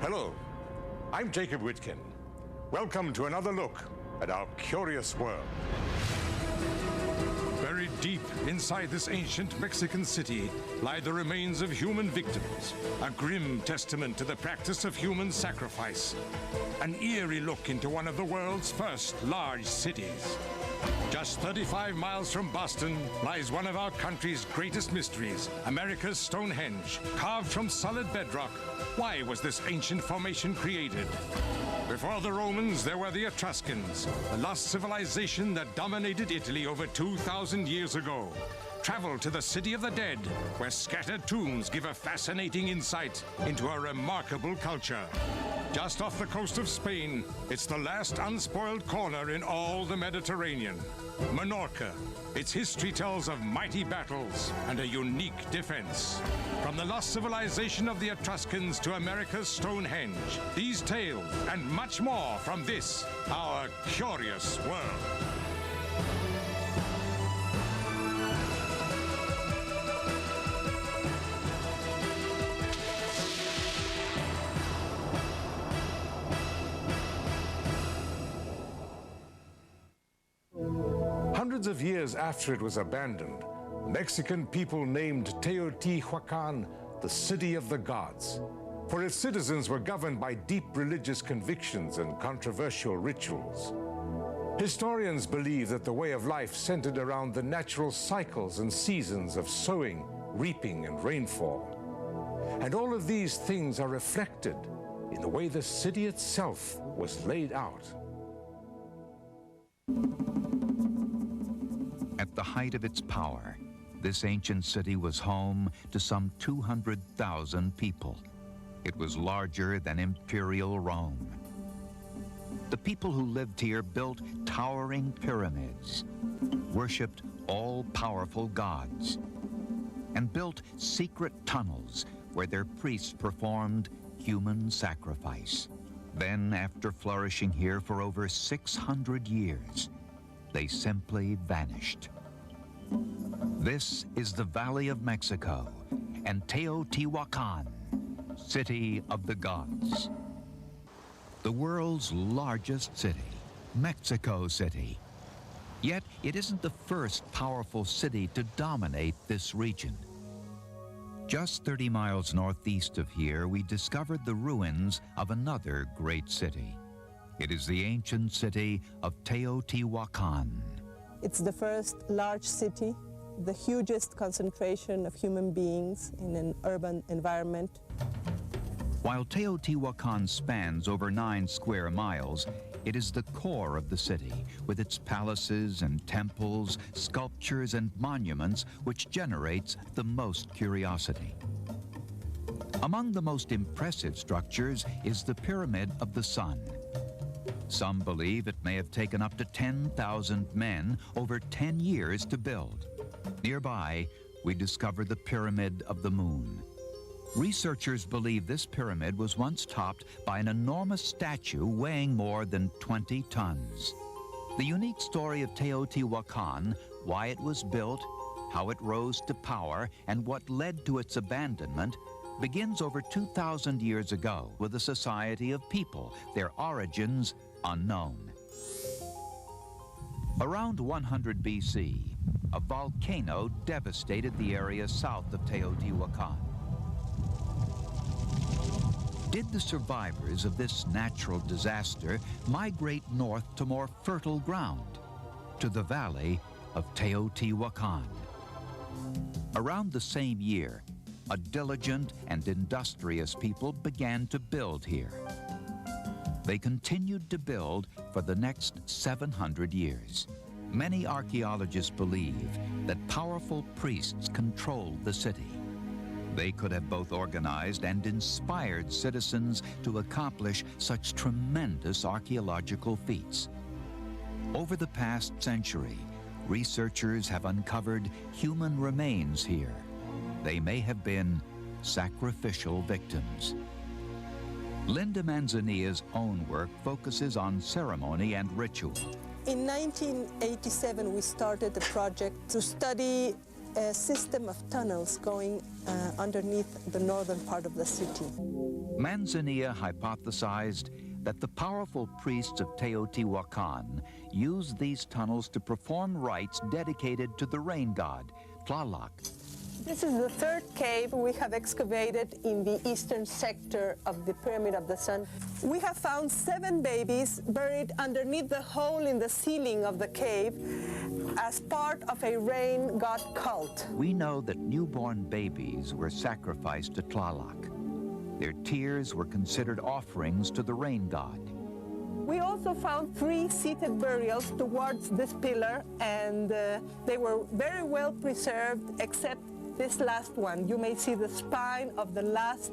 Hello, I'm Jacob Witkin. Welcome to another look at our curious world. Buried deep inside this ancient Mexican city lie the remains of human victims, a grim testament to the practice of human sacrifice, an eerie look into one of the world's first large cities. Just 35 miles from Boston lies one of our country's greatest mysteries, America's Stonehenge, carved from solid bedrock. Why was this ancient formation created? Before the Romans, there were the Etruscans, a lost civilization that dominated Italy over 2,000 years ago. Travel to the city of the dead, where scattered tombs give a fascinating insight into a remarkable culture. Just off the coast of Spain, it's the last unspoiled corner in all the Mediterranean. Menorca. Its history tells of mighty battles and a unique defense. From the lost civilization of the Etruscans to America's Stonehenge, these tales and much more from this, our curious world. Hundreds of years after it was abandoned, Mexican people named Teotihuacan the city of the gods, for its citizens were governed by deep religious convictions and controversial rituals. Historians believe that the way of life centered around the natural cycles and seasons of sowing, reaping, and rainfall. And all of these things are reflected in the way the city itself was laid out. At the height of its power, this ancient city was home to some 200,000 people. It was larger than imperial Rome. The people who lived here built towering pyramids, worshipped all-powerful gods, and built secret tunnels where their priests performed human sacrifice. Then, after flourishing here for over 600 years, they simply vanished. This is the Valley of Mexico and Teotihuacan, city of the gods. The world's largest city, Mexico City. Yet it isn't the first powerful city to dominate this region. Just 30 miles northeast of here, we discovered the ruins of another great city. It is the ancient city of Teotihuacan. It's the first large city, the hugest concentration of human beings in an urban environment. While Teotihuacan spans over 9 square miles, it is the core of the city, with its palaces and temples, sculptures and monuments, which generates the most curiosity. Among the most impressive structures is the Pyramid of the Sun. Some believe it may have taken up to 10,000 men over 10 years to build. Nearby, we discover the Pyramid of the Moon. Researchers believe this pyramid was once topped by an enormous statue weighing more than 20 tons. The unique story of Teotihuacan, why it was built, how it rose to power, and what led to its abandonment, begins over 2,000 years ago with a society of people, their origins unknown. Around 100 BC, a volcano devastated the area south of Teotihuacan. Did the survivors of this natural disaster migrate north to more fertile ground, to the valley of Teotihuacan? Around the same year, a diligent and industrious people began to build here. They continued to build for the next 700 years. Many archaeologists believe that powerful priests controlled the city. They could have both organized and inspired citizens to accomplish such tremendous archaeological feats. Over the past century, researchers have uncovered human remains here. They may have been sacrificial victims. Linda Manzanilla's own work focuses on ceremony and ritual. In 1987, we started a project to study a system of tunnels going underneath the northern part of the city. Manzanilla hypothesized that the powerful priests of Teotihuacan used these tunnels to perform rites dedicated to the rain god, Tlaloc. This is the third cave we have excavated in the eastern sector of the Pyramid of the Sun. We have found 7 babies buried underneath the hole in the ceiling of the cave as part of a rain god cult. We know that newborn babies were sacrificed to Tlaloc. Their tears were considered offerings to the rain god. We also found 3 seated burials towards this pillar, and they were very well preserved, except this last one. You may see the spine of the last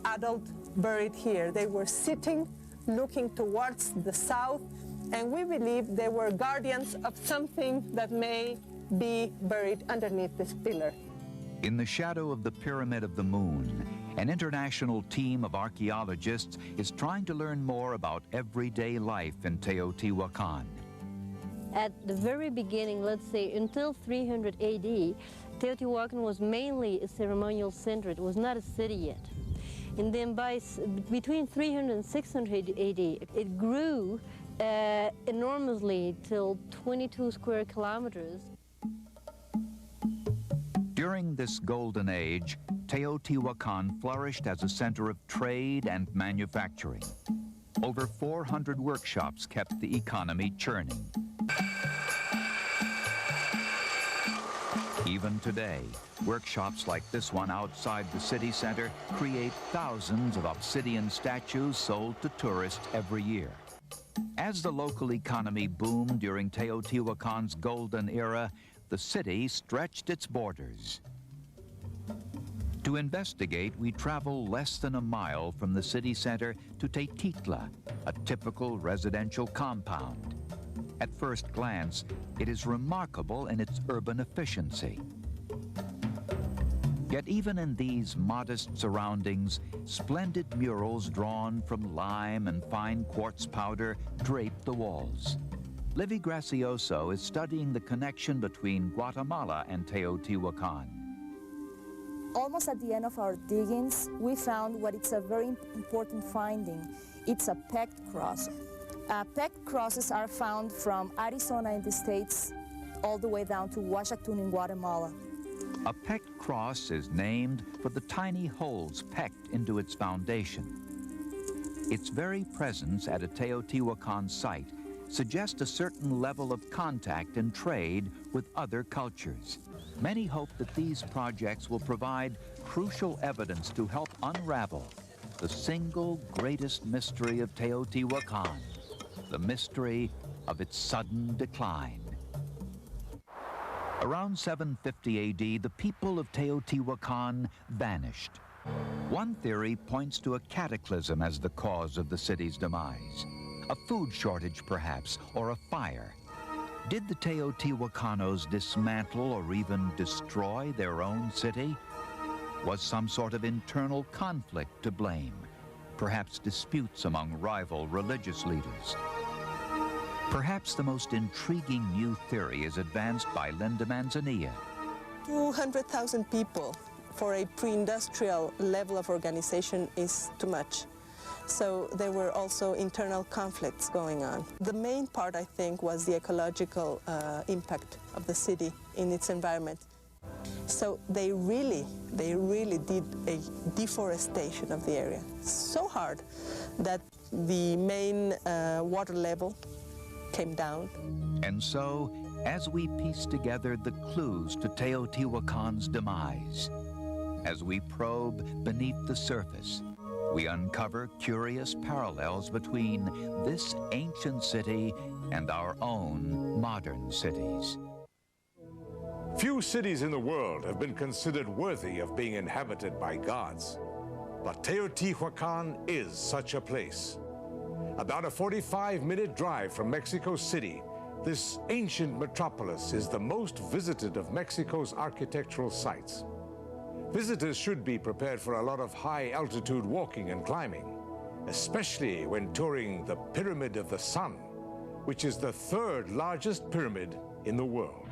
adult buried here. They were sitting, looking towards the south, and we believe they were guardians of something that may be buried underneath this pillar. In the shadow of the Pyramid of the Moon, an international team of archaeologists is trying to learn more about everyday life in Teotihuacan. At the very beginning, let's say until 300 AD, Teotihuacan was mainly a ceremonial center. It was not a city yet. And then between 300 and 600 AD, it grew enormously till 22 square kilometers. During this golden age, Teotihuacan flourished as a center of trade and manufacturing. Over 400 workshops kept the economy churning. Even today, workshops like this one outside the city center create thousands of obsidian statues sold to tourists every year. As the local economy boomed during Teotihuacan's golden era, the city stretched its borders. To investigate, we travel less than a mile from the city center to Tequitla, a typical residential compound. At first glance, it is remarkable in its urban efficiency. Yet even in these modest surroundings, splendid murals drawn from lime and fine quartz powder drape the walls. Livy Gracioso is studying the connection between Guatemala and Teotihuacan. Almost at the end of our diggings, we found what is a very important finding. It's a pegged cross. Pegged crosses are found from Arizona in the States all the way down to Huachactun in Guatemala. A pegged cross is named for the tiny holes pecked into its foundation. Its very presence at a Teotihuacan site suggests a certain level of contact and trade with other cultures. Many hope that these projects will provide crucial evidence to help unravel the single greatest mystery of Teotihuacan, the mystery of its sudden decline. Around 750 AD, the people of Teotihuacan vanished. One theory points to a cataclysm as the cause of the city's demise. A food shortage, perhaps, or a fire. Did the Teotihuacanos dismantle or even destroy their own city? Was some sort of internal conflict to blame? Perhaps disputes among rival religious leaders? Perhaps the most intriguing new theory is advanced by Linda Manzanilla. 200,000 people for a pre-industrial level of organization is too much. So there were also internal conflicts going on. The main part, I think, was the ecological impact of the city in its environment. So they really did a deforestation of the area. So hard that the main water level came down. And so, as we piece together the clues to Teotihuacan's demise, as we probe beneath the surface, we uncover curious parallels between this ancient city and our own modern cities. Few cities in the world have been considered worthy of being inhabited by gods, but Teotihuacan is such a place. About a 45-minute drive from Mexico City, this ancient metropolis is the most visited of Mexico's architectural sites. Visitors should be prepared for a lot of high-altitude walking and climbing, especially when touring the Pyramid of the Sun, which is the 3rd largest pyramid in the world.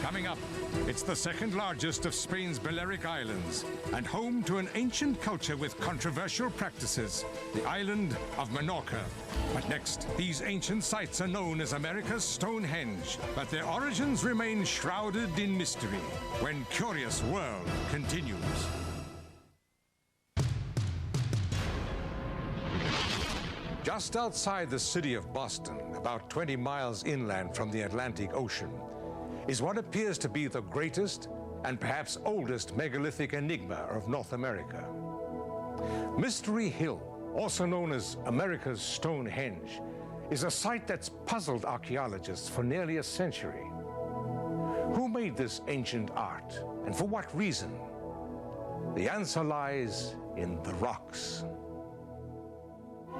Coming up, it's the second largest of Spain's Balearic Islands and home to an ancient culture with controversial practices, the island of Menorca. But next, these ancient sites are known as America's Stonehenge, but their origins remain shrouded in mystery when Curious World continues. Just outside the city of Boston, about 20 miles inland from the Atlantic Ocean, is what appears to be the greatest and perhaps oldest megalithic enigma of North America. Mystery Hill, also known as America's Stonehenge, is a site that's puzzled archaeologists for nearly a century. Who made this ancient art, and for what reason? The answer lies in the rocks.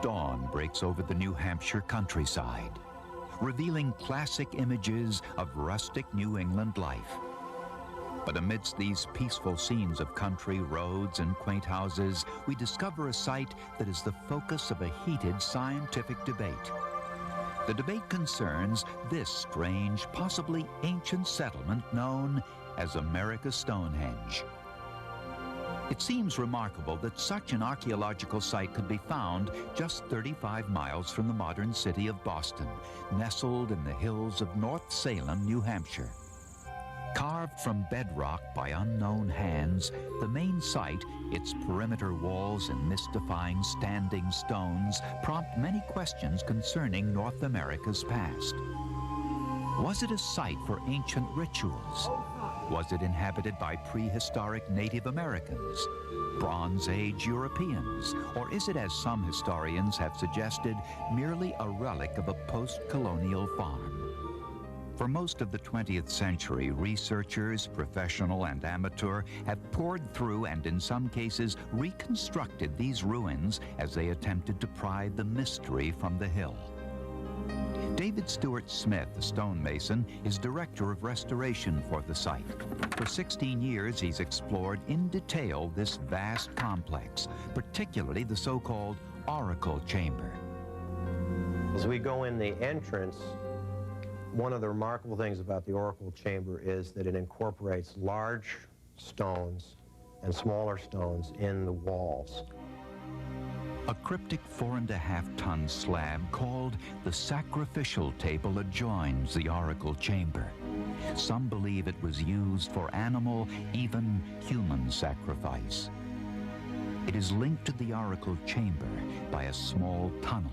Dawn breaks over the New Hampshire countryside, revealing classic images of rustic New England life. But amidst these peaceful scenes of country roads and quaint houses, we discover a site that is the focus of a heated scientific debate. The debate concerns this strange, possibly ancient settlement known as America's Stonehenge. It seems remarkable that such an archaeological site could be found just 35 miles from the modern city of Boston, nestled in the hills of North Salem, New Hampshire. Carved from bedrock by unknown hands, the main site, its perimeter walls and mystifying standing stones, prompt many questions concerning North America's past. Was it a site for ancient rituals? Was it inhabited by prehistoric Native Americans, Bronze Age Europeans, or is it, as some historians have suggested, merely a relic of a post-colonial farm? For most of the 20th century, researchers, professional and amateur, have poured through and in some cases reconstructed these ruins as they attempted to pry the mystery from the hill. David Stewart Smith, a stonemason, is director of restoration for the site. For 16 years, he's explored in detail this vast complex, particularly the so-called oracle chamber. As we go in the entrance, one of the remarkable things about the oracle chamber is that it incorporates large stones and smaller stones in the walls. A cryptic 4.5-ton slab called the sacrificial table adjoins the oracle chamber. Some believe it was used for animal, even human sacrifice. It is linked to the oracle chamber by a small tunnel.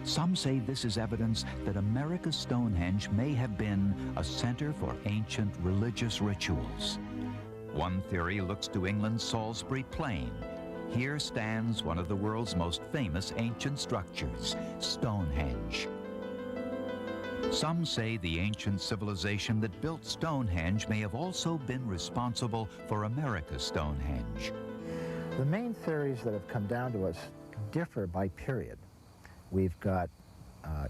Some say this is evidence that America's Stonehenge may have been a center for ancient religious rituals. One theory looks to England's Salisbury Plain. Here stands one of the world's most famous ancient structures, Stonehenge. Some say the ancient civilization that built Stonehenge may have also been responsible for America's Stonehenge. The main theories that have come down to us differ by period. We've got,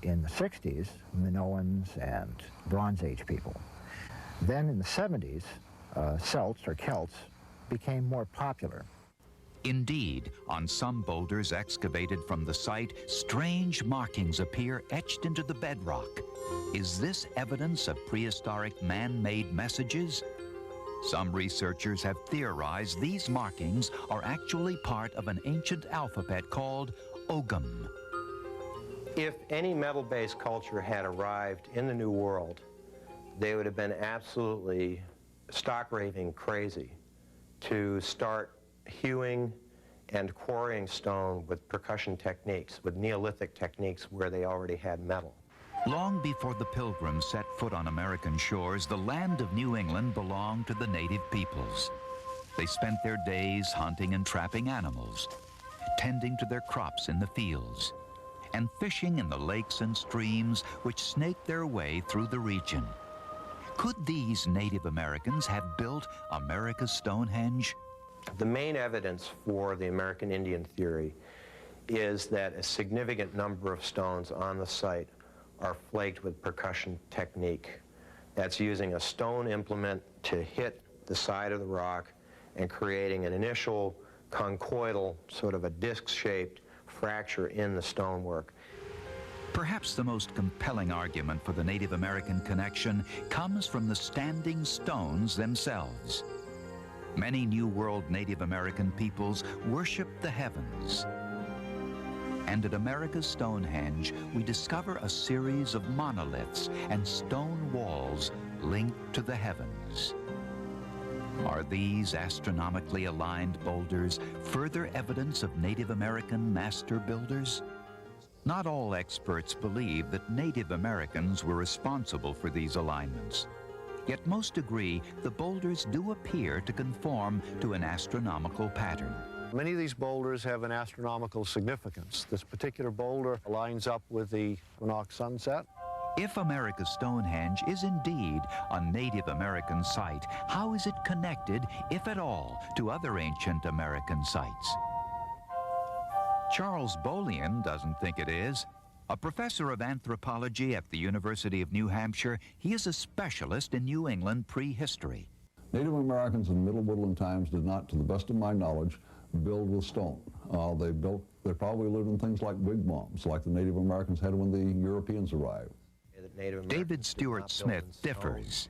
in the 60s, Minoans and Bronze Age people. Then in the 70s, Celts or Celts became more popular. Indeed, on some boulders excavated from the site, strange markings appear etched into the bedrock. Is this evidence of prehistoric man-made messages? Some researchers have theorized these markings are actually part of an ancient alphabet called Ogham. If any metal-based culture had arrived in the New World, they would have been absolutely stock-raving crazy to start hewing and quarrying stone with percussion techniques, with Neolithic techniques where they already had metal. Long before the Pilgrims set foot on American shores, the land of New England belonged to the native peoples. They spent their days hunting and trapping animals, tending to their crops in the fields, and fishing in the lakes and streams which snaked their way through the region. Could these Native Americans have built America's Stonehenge? The main evidence for the American Indian theory is that a significant number of stones on the site are flaked with percussion technique. That's using a stone implement to hit the side of the rock and creating an initial conchoidal, sort of a disc-shaped fracture in the stonework. Perhaps the most compelling argument for the Native American connection comes from the standing stones themselves. Many New World Native American peoples worship the heavens. And at America's Stonehenge, we discover a series of monoliths and stone walls linked to the heavens. Are these astronomically aligned boulders further evidence of Native American master builders? Not all experts believe that Native Americans were responsible for these alignments. Yet most agree the boulders do appear to conform to an astronomical pattern. Many of these boulders have an astronomical significance. This particular boulder lines up with the Equinox sunset. If America's Stonehenge is indeed a Native American site, how is it connected, if at all, to other ancient American sites? Charles Bolian doesn't think it is. A professor of anthropology at the University of New Hampshire, he is a specialist in New England prehistory. Native Americans in Middle Woodland times did not, to the best of my knowledge, build with stone. They probably lived in things like wigwams, like the Native Americans had when the Europeans arrived. David Stewart Smith differs.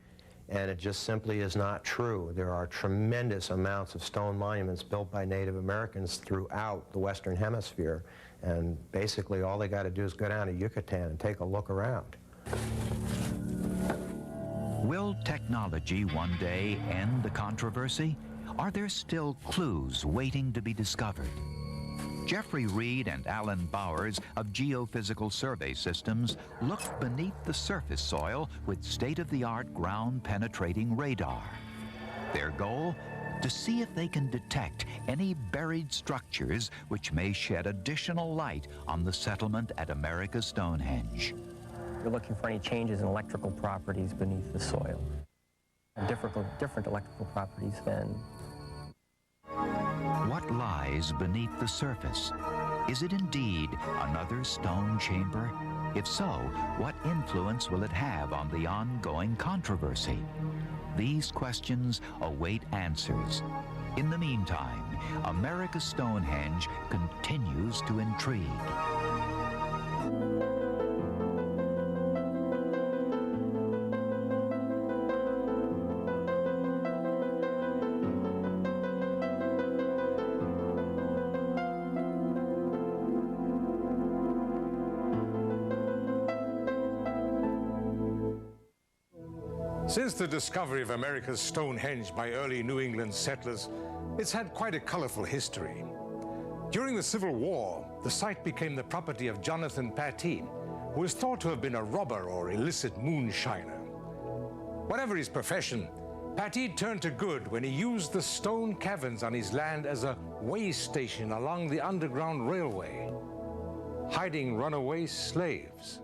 And it just simply is not true. There are tremendous amounts of stone monuments built by Native Americans throughout the Western Hemisphere. And basically all they got to do is go down to Yucatan and take a look around. Will technology one day end the controversy? Are there still clues waiting to be discovered? Jeffrey Reed and Alan Bowers of Geophysical Survey Systems looked beneath the surface soil with state-of-the-art ground-penetrating radar. Their goal? To see if they can detect any buried structures which may shed additional light on the settlement at America's Stonehenge. You're looking for any changes in electrical properties beneath the soil. Different electrical properties than. What lies beneath the surface? Is it indeed another stone chamber? If so, what influence will it have on the ongoing controversy? These questions await answers. In the meantime, America's Stonehenge continues to intrigue. Since the discovery of America's Stonehenge by early New England settlers, it's had quite a colorful history. During the Civil War, the site became the property of Jonathan Pateen, who is thought to have been a robber or illicit moonshiner. Whatever his profession, Pateen turned to good when he used the stone caverns on his land as a way station along the Underground Railway, hiding runaway slaves.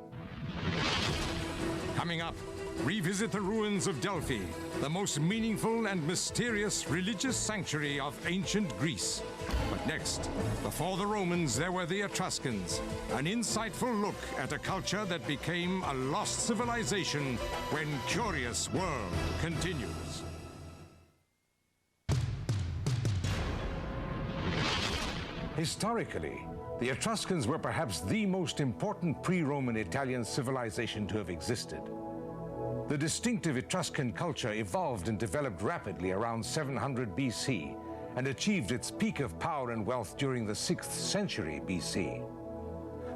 Coming up, revisit the ruins of Delphi, the most meaningful and mysterious religious sanctuary of ancient Greece. But next, before the Romans, there were the Etruscans, an insightful look at a culture that became a lost civilization when Curious World continues. Historically, the Etruscans were perhaps the most important pre-Roman Italian civilization to have existed. The distinctive Etruscan culture evolved and developed rapidly around 700 BC and achieved its peak of power and wealth during the 6th century BC.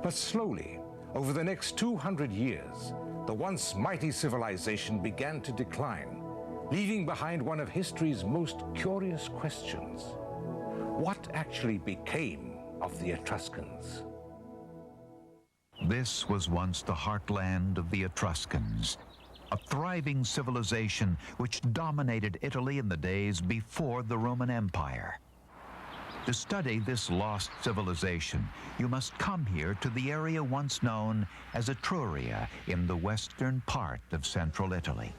But slowly, over the next 200 years, the once mighty civilization began to decline, leaving behind one of history's most curious questions. What actually became of the Etruscans? This was once the heartland of the Etruscans, a thriving civilization which dominated Italy in the days before the Roman Empire. To study this lost civilization, you must come here to the area once known as Etruria in the western part of central Italy.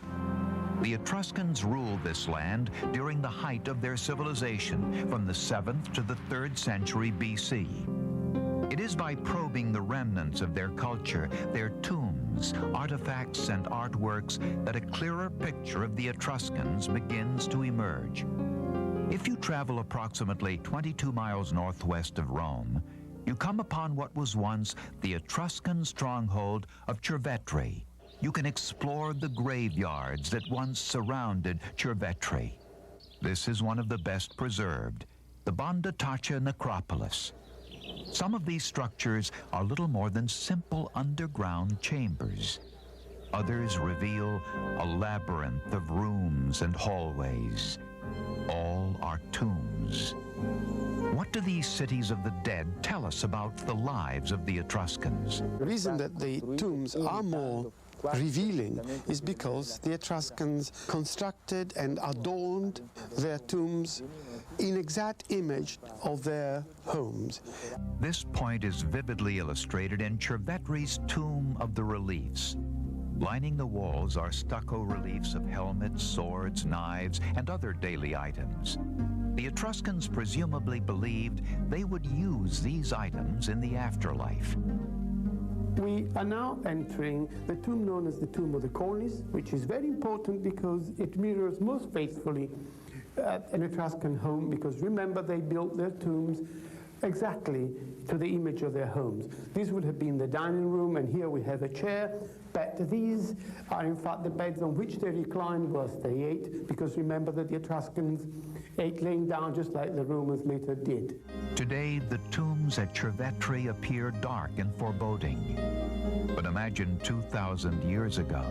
The Etruscans ruled this land during the height of their civilization from the 7th to the 3rd century BC. It is by probing the remnants of their culture, their tombs, artifacts, and artworks that a clearer picture of the Etruscans begins to emerge. If you travel approximately 22 miles northwest of Rome, you come upon what was once the Etruscan stronghold of Cervetri. You can explore the graveyards that once surrounded Cervetri. This is one of the best preserved, the Bondatacha necropolis. Some of these structures are little more than simple underground chambers. Others reveal a labyrinth of rooms and hallways. All are tombs. What do these cities of the dead tell us about the lives of the Etruscans? The reason that the tombs are more revealing is because the Etruscans constructed and adorned their tombs in exact image of their homes. This point is vividly illustrated in Cervetri's Tomb of the Reliefs. Lining the walls are stucco reliefs of helmets, swords, knives, and other daily items. The Etruscans presumably believed they would use these items in the afterlife. We are now entering the tomb known as the Tomb of the Cornice, which is very important because it mirrors most faithfully an Etruscan home, because remember, they built their tombs exactly to the image of their homes. This would have been the dining room, and here we have a chair, but these are in fact the beds on which they reclined whilst they ate, because remember that the Etruscans ate laying down just like the Romans later did. Today, the tombs at Cervetri appear dark and foreboding. But imagine 2,000 years ago,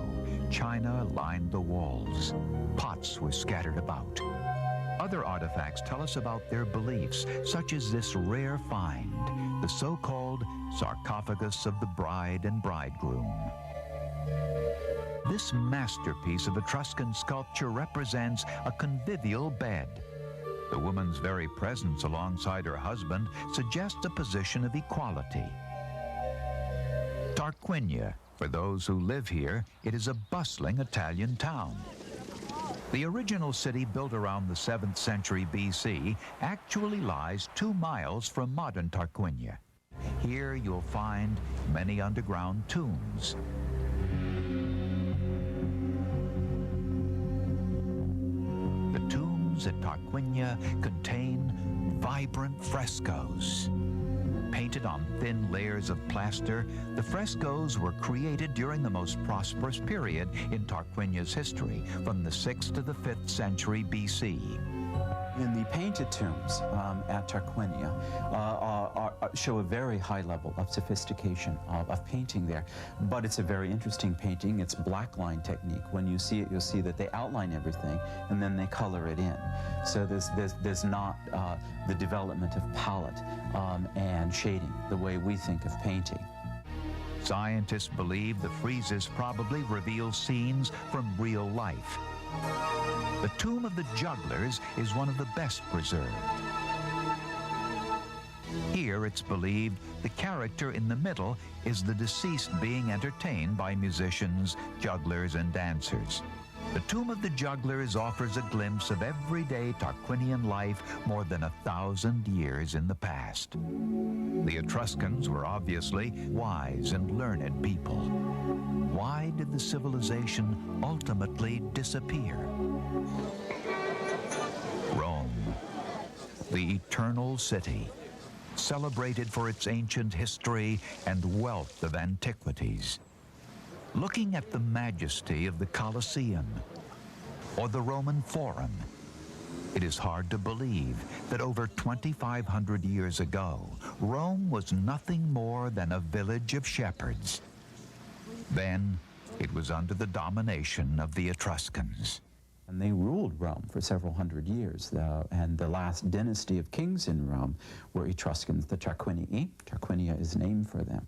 china lined the walls. Pots were scattered about. Other artifacts tell us about their beliefs, such as this rare find, the so-called sarcophagus of the bride and bridegroom. This masterpiece of Etruscan sculpture represents a convivial bed. The woman's very presence alongside her husband suggests a position of equality. Tarquinia, for those who live here, it is a bustling Italian town. The original city, built around the 7th century BC, actually lies 2 miles from modern Tarquinia. Here you'll find many underground tombs. The tombs at Tarquinia contain vibrant frescoes. Painted on thin layers of plaster, the frescoes were created during the most prosperous period in Tarquinia's history, from the 6th to the 5th century BC. And the painted tombs at Tarquinia show a very high level of sophistication of painting there. But it's a very interesting painting. It's black line technique. When you see it, you'll see that they outline everything and then they color it in. So there's not the development of palette and shading the way we think of painting. Scientists believe the friezes probably reveal scenes from real life. The Tomb of the Jugglers is one of the best preserved. Here, it's believed the character in the middle is the deceased being entertained by musicians, jugglers, and dancers. The Tomb of the Jugglers offers a glimpse of everyday Tarquinian life more than 1,000 years in the past. The Etruscans were obviously wise and learned people. Why did the civilization ultimately disappear? Rome, the eternal city, celebrated for its ancient history and wealth of antiquities. Looking at the majesty of the Colosseum or the Roman Forum, it is hard to believe that over 2,500 years ago, Rome was nothing more than a village of shepherds. Then, it was under the domination of the Etruscans. And they ruled Rome for several hundred years, and the last dynasty of kings in Rome were Etruscans, the Tarquinii. Tarquinia is named for them.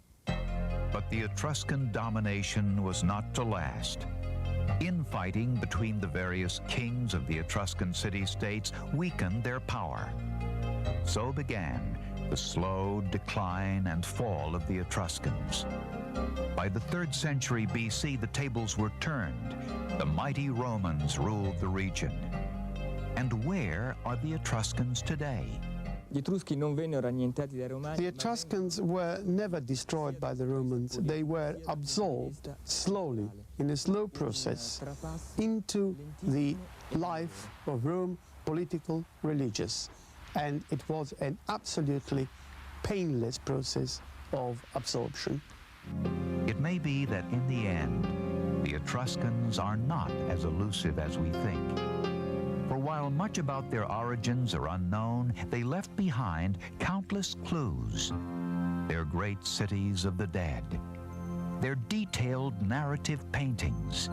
But the Etruscan domination was not to last. Infighting between the various kings of the Etruscan city-states weakened their power. So began the slow decline and fall of the Etruscans. By the 3rd century BC, the tables were turned. The mighty Romans ruled the region. And where are the Etruscans today? The Etruscans were never destroyed by the Romans. They were absorbed slowly, in a slow process, into the life of Rome, political, religious. And it was an absolutely painless process of absorption. It may be that in the end, the Etruscans are not as elusive as we think. For while much about their origins are unknown, they left behind countless clues. Their great cities of the dead, their detailed narrative paintings,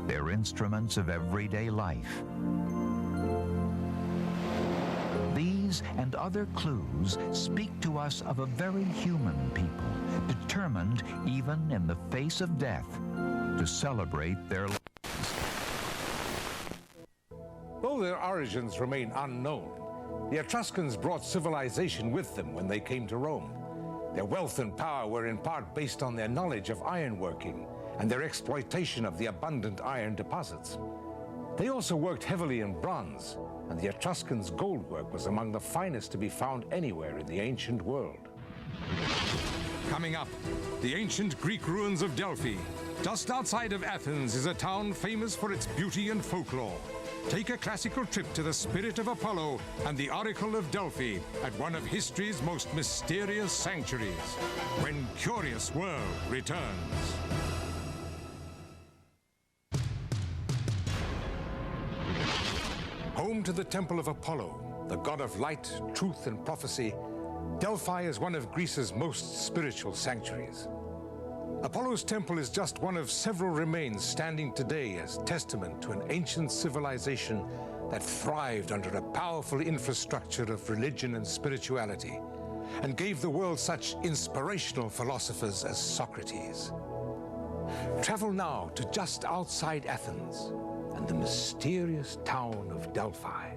their instruments of everyday life. These and other clues speak to us of a very human people, determined, even in the face of death, to celebrate their lives. Though their origins remain unknown, the Etruscans brought civilization with them when they came to Rome. Their wealth and power were in part based on their knowledge of ironworking and their exploitation of the abundant iron deposits. They also worked heavily in bronze, and the Etruscans' gold work was among the finest to be found anywhere in the ancient world. Coming up, the ancient Greek ruins of Delphi. Just outside of Athens is a town famous for its beauty and folklore. Take a classical trip to the spirit of Apollo and the Oracle of Delphi at one of history's most mysterious sanctuaries, when Curious World returns. Home to the Temple of Apollo, the god of light, truth, and prophecy, Delphi is one of Greece's most spiritual sanctuaries. Apollo's temple is just one of several remains standing today as testament to an ancient civilization that thrived under a powerful infrastructure of religion and spirituality, and gave the world such inspirational philosophers as Socrates. Travel now to just outside Athens and the mysterious town of Delphi.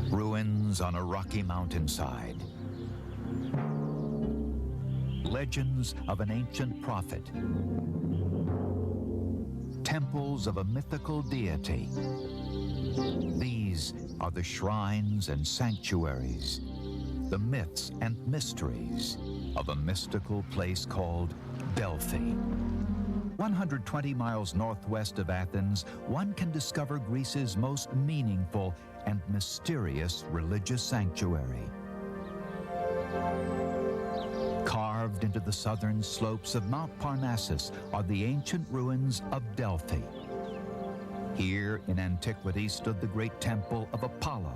Ruins on a rocky mountainside. Legends of an ancient prophet. Temples of a mythical deity. These are the shrines and sanctuaries, the myths and mysteries of a mystical place called Delphi. 120 miles northwest of Athens, one can discover Greece's most meaningful and mysterious religious sanctuary. Carved into the southern slopes of Mount Parnassus are the ancient ruins of Delphi. Here in antiquity stood the great temple of Apollo,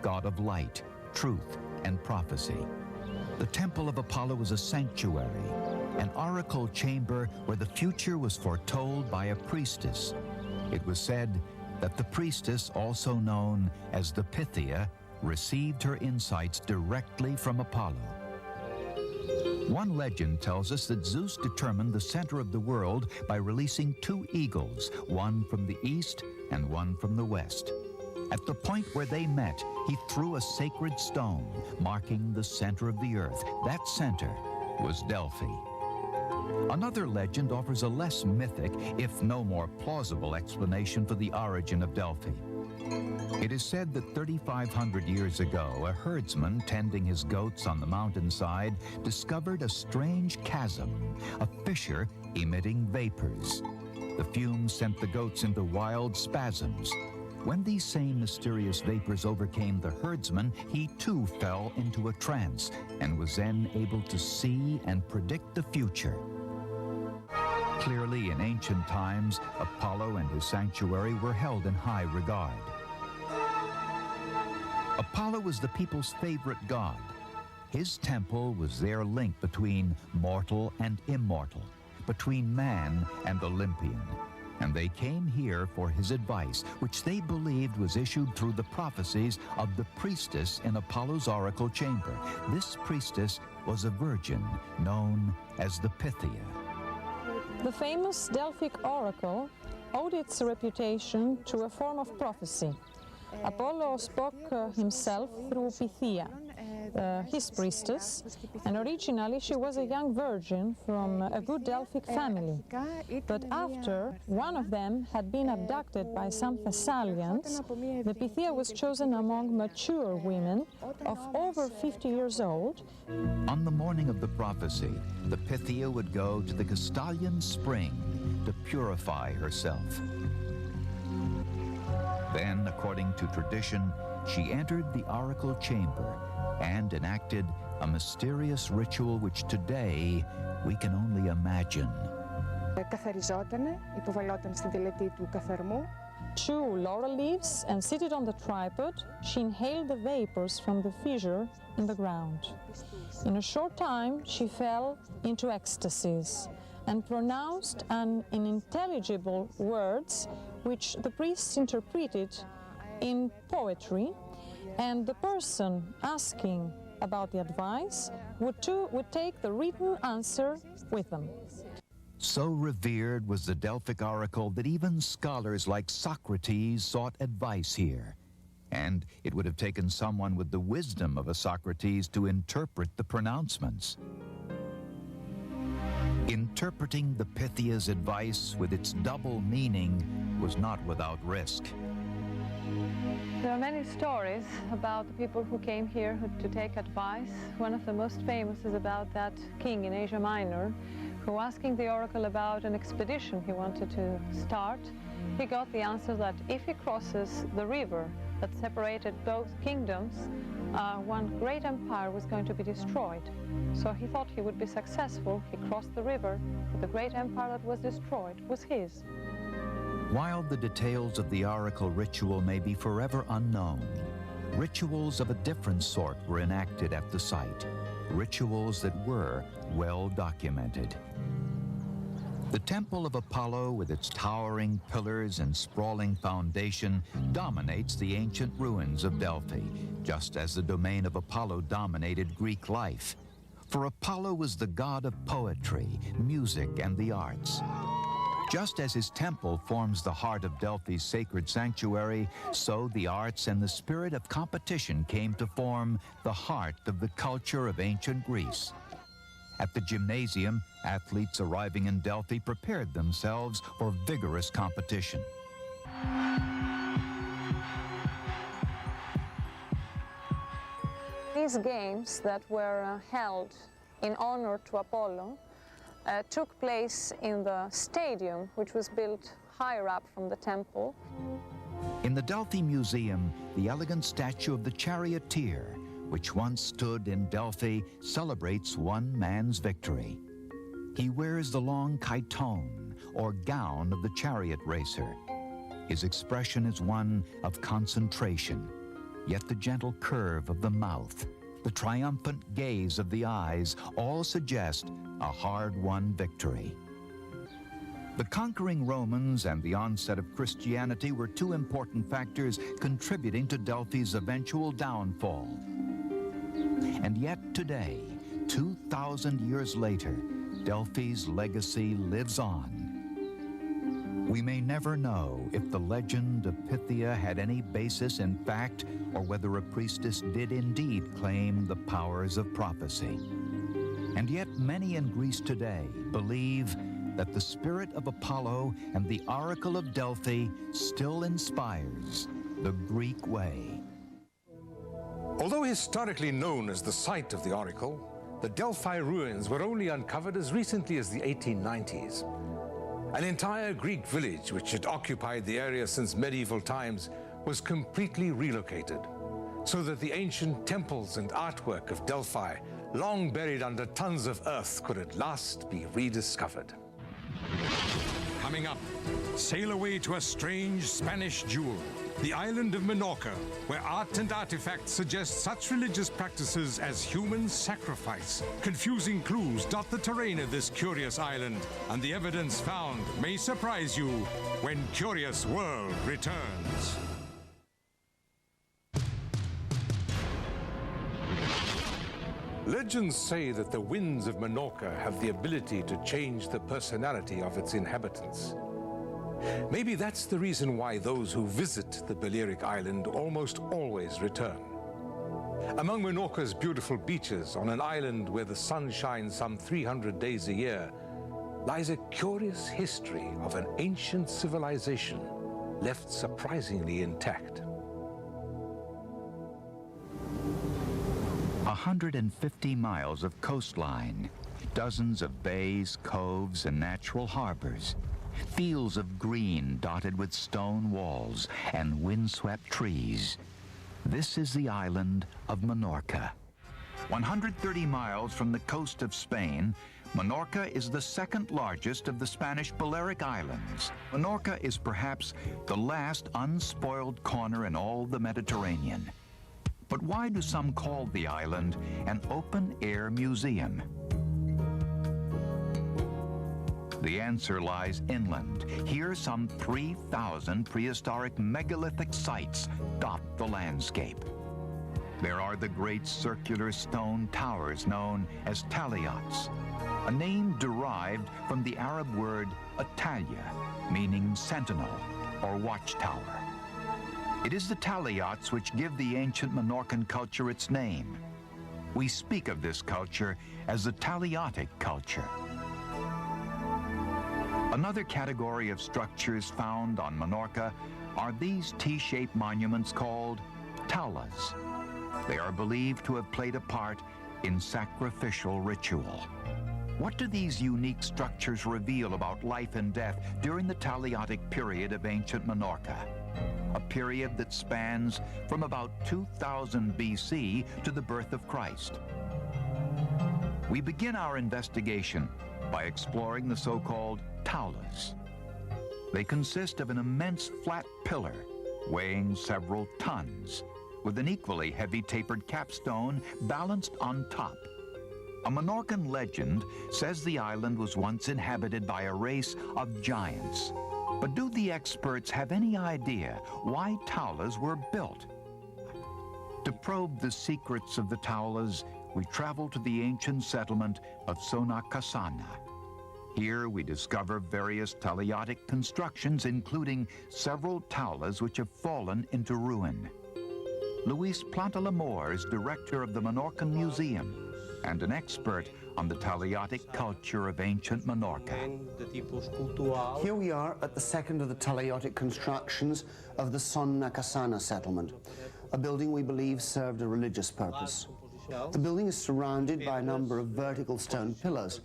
god of light, truth, and prophecy. The temple of Apollo was a sanctuary, an oracle chamber where the future was foretold by a priestess. It was said that the priestess, also known as the Pythia, received her insights directly from Apollo. One legend tells us that Zeus determined the center of the world by releasing two eagles, one from the east and one from the west. At the point where they met, he threw a sacred stone, marking the center of the earth. That center was Delphi. Another legend offers a less mythic, if no more plausible, explanation for the origin of Delphi. It is said that 3,500 years ago, a herdsman tending his goats on the mountainside discovered a strange chasm, a fissure emitting vapors. The fumes sent the goats into wild spasms. When these same mysterious vapors overcame the herdsman, he too fell into a trance and was then able to see and predict the future. Clearly, in ancient times, Apollo and his sanctuary were held in high regard. Apollo was the people's favorite god. His temple was their link between mortal and immortal, between man and Olympian. And they came here for his advice, which they believed was issued through the prophecies of the priestess in Apollo's oracle chamber. This priestess was a virgin known as the Pythia. The famous Delphic oracle owed its reputation to a form of prophecy. Apollo spoke himself through Pythia, his priestess, and originally she was a young virgin from a good Delphic family. But after one of them had been abducted by some Thessalians, the Pythia was chosen among mature women of over 50 years old. On the morning of the prophecy, the Pythia would go to the Castalian spring to purify herself. Then, according to tradition, she entered the oracle chamber and enacted a mysterious ritual which today we can only imagine. Καθαριζότανε, υποβαλόταν στην τελετή του καθαρμού. Two laurel leaves, and seated on the tripod, she inhaled the vapors from the fissure in the ground. In a short time, she fell into ecstasies and pronounced unintelligible words which the priests interpreted in poetry, and the person asking about the advice would take the written answer with them. So revered was the Delphic oracle that even scholars like Socrates sought advice here. And it would have taken someone with the wisdom of a Socrates to interpret the pronouncements. Interpreting the Pythia's advice with its double meaning was not without risk. There are many stories about the people who came here to take advice. One of the most famous is about that king in Asia Minor who, asking the oracle about an expedition he wanted to start, he got the answer that if he crosses the river that separated both kingdoms, one great empire was going to be destroyed. So he thought he would be successful. He crossed the river, but the great empire that was destroyed was his. While the details of the oracle ritual may be forever unknown, rituals of a different sort were enacted at the site, rituals that were well documented. The Temple of Apollo, with its towering pillars and sprawling foundation, dominates the ancient ruins of Delphi, just as the domain of Apollo dominated Greek life. For Apollo was the god of poetry, music, and the arts. Just as his temple forms the heart of Delphi's sacred sanctuary, so the arts and the spirit of competition came to form the heart of the culture of ancient Greece. At the gymnasium, athletes arriving in Delphi prepared themselves for vigorous competition. These games that were held in honor to Apollo took place in the stadium, which was built higher up from the temple. In the Delphi Museum, the elegant statue of the charioteer, which once stood in Delphi, celebrates one man's victory. He wears the long chiton, or gown of the chariot racer. His expression is one of concentration, yet the gentle curve of the mouth, the triumphant gaze of the eyes, all suggest a hard-won victory. The conquering Romans and the onset of Christianity were two important factors contributing to Delphi's eventual downfall. And yet today, 2,000 years later, Delphi's legacy lives on. We may never know if the legend of Pythia had any basis in fact, or whether a priestess did indeed claim the powers of prophecy. And yet many in Greece today believe that the spirit of Apollo and the oracle of Delphi still inspires the Greek way. Although historically known as the site of the oracle, the Delphi ruins were only uncovered as recently as the 1890s. An entire Greek village, which had occupied the area since medieval times, was completely relocated, so that the ancient temples and artwork of Delphi, long buried under tons of earth, could at last be rediscovered. Coming up, sail away to a strange Spanish jewel, the island of Minorca, where art and artifacts suggest such religious practices as human sacrifice. Confusing clues dot the terrain of this curious island, and the evidence found may surprise you when Curious World returns. Legends say that the winds of Minorca have the ability to change the personality of its inhabitants. Maybe that's the reason why those who visit the Balearic Island almost always return. Among Minorca's beautiful beaches, on an island where the sun shines some 300 days a year, lies a curious history of an ancient civilization left surprisingly intact. 150 miles of coastline, dozens of bays, coves, and natural harbors, fields of green dotted with stone walls and windswept trees. This is the island of Menorca. 130 miles from the coast of Spain, Menorca is the second largest of the Spanish Balearic Islands. Menorca is perhaps the last unspoiled corner in all the Mediterranean. But why do some call the island an open-air museum? The answer lies inland. Here, some 3,000 prehistoric megalithic sites dot the landscape. There are the great circular stone towers known as taliots, a name derived from the Arab word atalia, meaning sentinel or watchtower. It is the taliots which give the ancient Menorcan culture its name. We speak of this culture as the taliotic culture. Another category of structures found on Menorca are these T-shaped monuments called taulas. They are believed to have played a part in sacrificial ritual. What do these unique structures reveal about life and death during the taliotic period of ancient Menorca? A period that spans from about 2000 BC to the birth of Christ. We begin our investigation by exploring the so-called taulas. They consist of an immense flat pillar weighing several tons, with an equally heavy tapered capstone balanced on top. A Menorcan legend says the island was once inhabited by a race of giants. But do the experts have any idea why taulas were built? To probe the secrets of the taulas, we travel to the ancient settlement of Stonehenge. Here we discover various taliotic constructions, including several taulas which have fallen into ruin. Luis Plantalamor is director of the Menorcan Museum and an expert on the taliotic culture of ancient Menorca. Here we are at the second of the taliotic constructions of the Stonehenge settlement, a building we believe served a religious purpose. The building is surrounded by a number of vertical stone pillars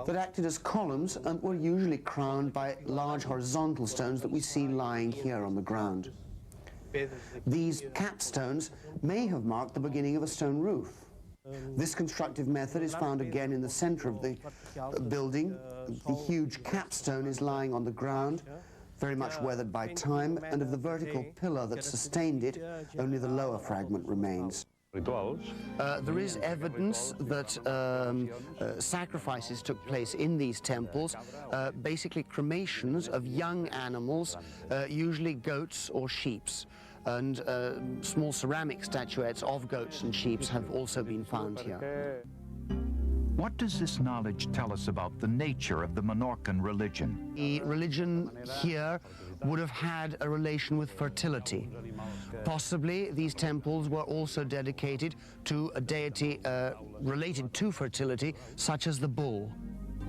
that acted as columns and were usually crowned by large horizontal stones that we see lying here on the ground. These capstones may have marked the beginning of a stone roof. This constructive method is found again in the center of the building. The huge capstone is lying on the ground, very much weathered by time, and of the vertical pillar that sustained it, only the lower fragment remains. There is evidence that sacrifices took place in these temples, basically cremations of young animals, usually goats or sheeps. And small ceramic statuettes of goats and sheep have also been found here. What does this knowledge tell us about the nature of the Menorcan religion? The religion here would have had a relation with fertility. Possibly these temples were also dedicated to a deity related to fertility, such as the bull.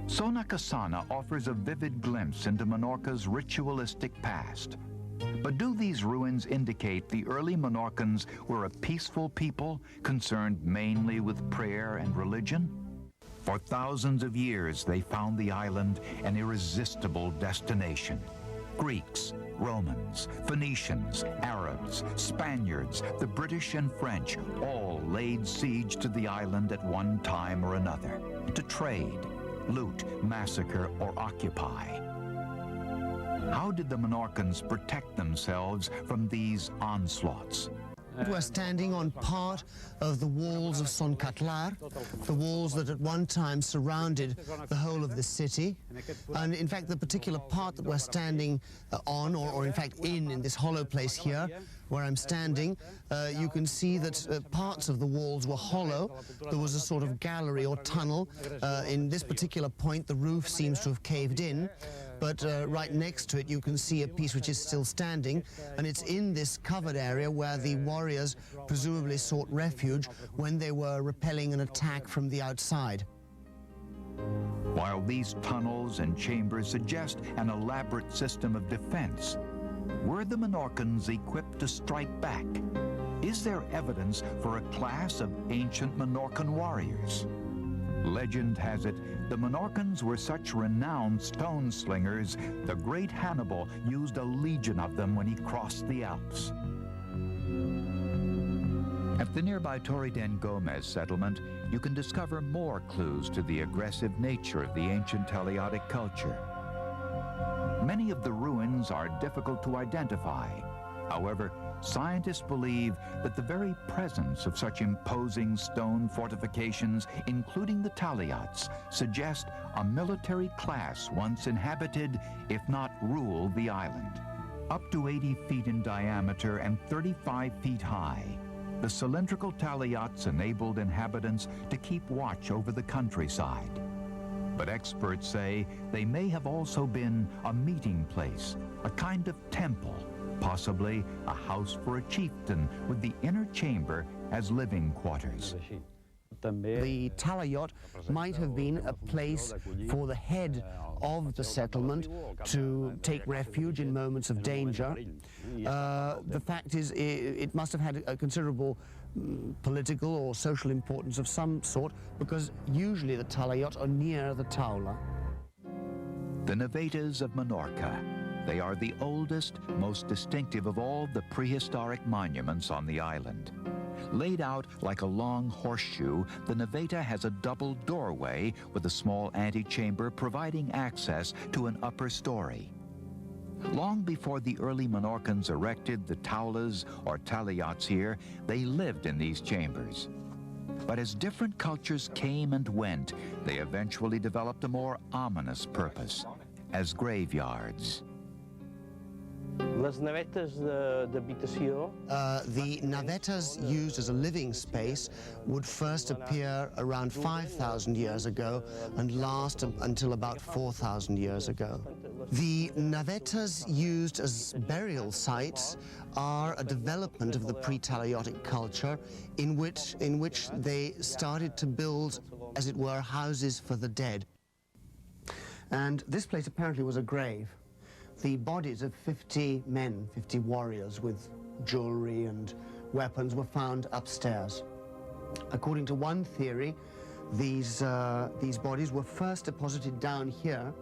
Stonehenge offers a vivid glimpse into Menorca's ritualistic past. But do these ruins indicate the early Menorcans were a peaceful people concerned mainly with prayer and religion? For thousands of years, they found the island an irresistible destination. Greeks, Romans, Phoenicians, Arabs, Spaniards, the British and French all laid siege to the island at one time or another to trade, loot, massacre, or occupy. How did the Menorcans protect themselves from these onslaughts? We're standing on part of the walls of Soncatlar, the walls that at one time surrounded the whole of the city. And in fact, the particular part that we're standing on, or in fact in this hollow place here, where I'm standing, you can see that parts of the walls were hollow. There was a sort of gallery or tunnel. In this particular point, the roof seems to have caved in. But right next to it you can see a piece which is still standing, and it's in this covered area where the warriors presumably sought refuge when they were repelling an attack from the outside. While these tunnels and chambers suggest an elaborate system of defense, were the Menorcans equipped to strike back? Is there evidence for a class of ancient Menorcan warriors? Legend has it the Menorcans were such renowned stone slingers, the great Hannibal used a legion of them when he crossed the Alps. At the nearby Torre den Gomez settlement, you can discover more clues to the aggressive nature of the ancient Taliatic culture. Many of the ruins are difficult to identify. However, scientists believe that the very presence of such imposing stone fortifications, including the Taliots, suggest a military class once inhabited, if not ruled, the island. Up to 80 feet in diameter and 35 feet high, the cylindrical Taliots enabled inhabitants to keep watch over the countryside. But experts say they may have also been a meeting place, a kind of temple, possibly a house for a chieftain with the inner chamber as living quarters. The Taliot might have been a place for the head of the settlement to take refuge in moments of danger. The fact is, it must have had a considerable political or social importance of some sort, because usually the Taliot are near the Taula. The Navetas of Menorca. They are the oldest, most distinctive of all the prehistoric monuments on the island. Laid out like a long horseshoe, the Naveta has a double doorway with a small antechamber providing access to an upper story. Long before the early Menorcans erected the Taulas or Taliots here, they lived in these chambers. But as different cultures came and went, they eventually developed a more ominous purpose, as graveyards. The navetas used as a living space would first appear around 5,000 years ago and last until about 4,000 years ago. The navetas used as burial sites are a development of the pre-Taliotic culture in which they started to build, as it were, houses for the dead. And this place apparently was a grave. The bodies of 50 men, 50 warriors with jewelry and weapons were found upstairs. According to one theory, these bodies were first deposited down here.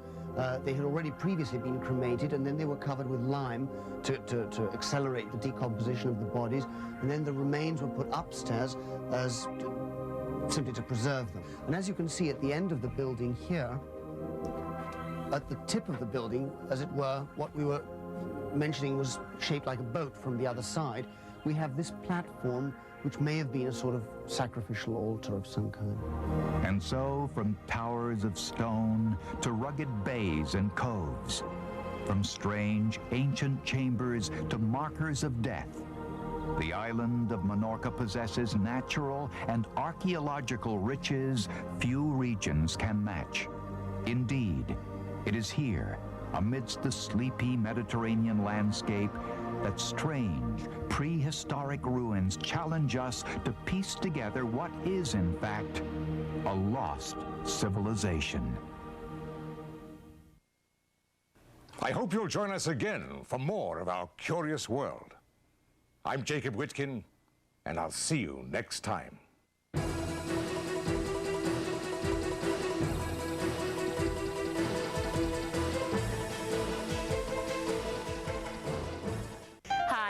They had already previously been cremated, and then they were covered with lime to accelerate the decomposition of the bodies, and then the remains were put upstairs as simply to preserve them. And as you can see at the end of the building here, at the tip of the building, as it were, what we were mentioning was shaped like a boat from the other side. We have this platform, which may have been a sort of sacrificial altar of some kind. And so, from towers of stone to rugged bays and coves, from strange, ancient chambers to markers of death, the island of Menorca possesses natural and archaeological riches few regions can match. Indeed, it is here, amidst the sleepy Mediterranean landscape, that strange, prehistoric ruins challenge us to piece together what is, in fact, a lost civilization. I hope you'll join us again for more of our curious world. I'm Jacob Witkin, and I'll see you next time.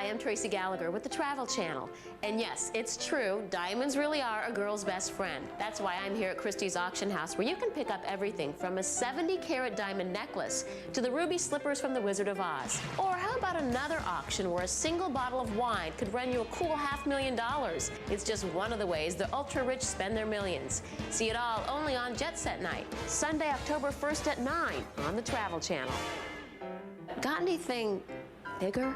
I'm Tracy Gallagher with the Travel Channel. And yes, it's true, diamonds really are a girl's best friend. That's why I'm here at Christie's Auction House, where you can pick up everything from a 70-carat diamond necklace to the ruby slippers from the Wizard of Oz. Or how about another auction where a single bottle of wine could run you a cool $500,000? It's just one of the ways the ultra-rich spend their millions. See it all only on Jet Set Night, Sunday, October 1st at 9 on the Travel Channel. Got anything bigger?